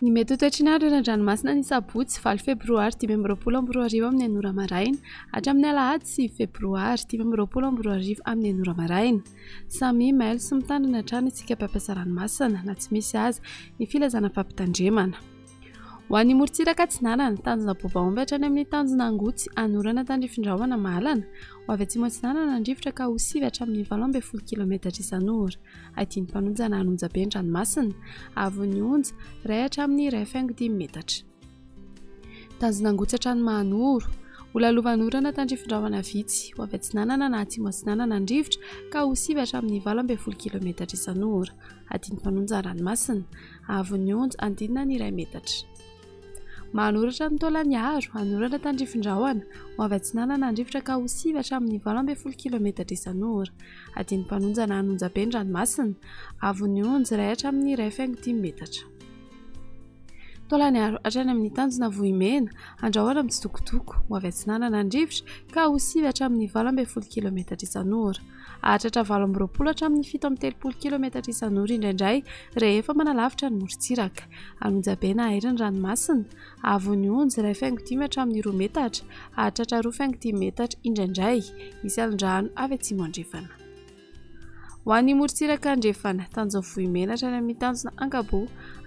Ny mety ho toetrin'andro eny an-dranomasina ny sabotsy 9 febroary 2024 amin'ny anora maraina hatramin'ny alahady 9 febroary 2024 amin'ny anora maraina. Samy mailo sy mitandrina hatrany isika mpampiasa ranomasina na tsy misy aza ny filazana fampitandremana. Ho an'ny morontsiraka atsinanana tanjona bobaomby hatrany amin'ny tanjona angotsy anorana tandrifin-drahona mahalana ho avy atsimo atsinanana andrivotra ka ho 9 hatramin'ny 12 kilometatra isan'ora. Adiny mpanonjana anonja be ny ranomasina avy onja 1 hatramin'ny 1.5 metatra. Tanjona angotsy hatrany mahanoro olalovanorana tandrifin-drahona vitsy ho avy atsinanana na atsimo atsinanana andrivotra ka ho 9 hatramin'ny 12 kilometatra isan'ora. Adiny mpanonjana ranomasina avy onja andinina ny 1 metatra. Mahanoratra ny taolan'ny aro anorana tandrifin-drahona ho avy atsinanana andrivotra ka ho 9 hatramin'ny 12 kilometatra isan'ora. Adiny mpanonjana anonja be ny ranomasina avy onja 1 hatramin'ny 1.5 metatra. Taolan'ny aro hatrany amin'ny tanjona vohimena andrahoana mitsitokotoko ho avy atsinanana andrivotra ka ho 9 hatramin'ny 12 kilometatra isan'ora. Ahatratra 20 hatramin'ny 7.30 kilometatra isan'ora indraindray rehefa manalavitra ny morontsiraka. Anonja be na ahiry ny ranomasina avy onja 1.5 hatramin'ny 2 metatra ahatratra 2.5 metatra indraindray misy alin-drano avy atsimo andrefana. Ho an'ny morontsiraka andrefana tanjona vohimena hatrany amin'ny tanjona ankabo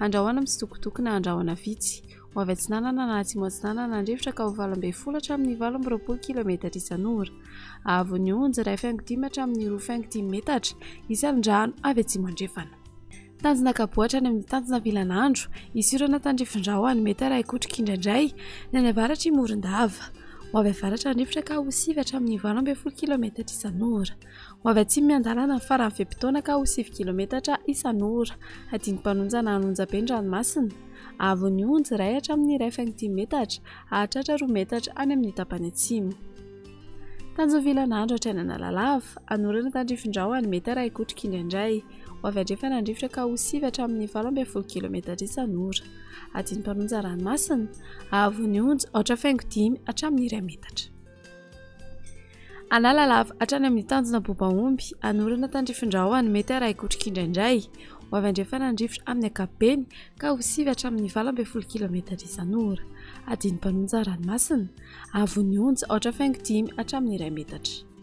andrahoana mitsitokotoko na andrahoana vitsy ho avy atsinanana na atsimo atsinanana andrivotra ka ho 12 hatramin'ny 18 kilometatra isan'ora. Avy onja 1.5 hatramin'ny 2.5 metatra misy alin-drano avy atsimo andrefana. Tanjona ankabo hatrany amin'ny tanjona vilanandro isorana tandrifin-drahona mety araikotrika indraindray ny any avaratra imoron-dava ho avy avaratra andrivotra ka ho 9 hatramin'ny 12 kilometatra isan'ora. Ho avy atsimo miandalana ny faran'ny feam-potoana ka ho 7 kilometatra isan'ora. Adiny mpanonjana anonja be ny ranomasina avy onja 1 hatramin'ny 1.5 metatra ahatratra 2 metatra any amin'ny tapany atsimo. Tanjona vilanandro hatrany analalava anorana tandrifin-drahona mety araikotrika indraindray ho avy andrefana andrivotra ka ho 9 hatramin'ny 12 kilometatra isan'ora. Adiny mpanonja ranomasina avy onja 8.5 hatramin'ny 1 metatra. Analalava hatrany amin'ny tanjona bobaomby anorana tandrifin-drahona mety araikotrika indraindray ho avy andrefana andrivotra amin'ny ankapobeny ka ho 9 hatramin'ny 12 kilometatra isan'ora. Adiny mpanonja ranomasina avy onja 8.5 hatramin'ny 1 metatra.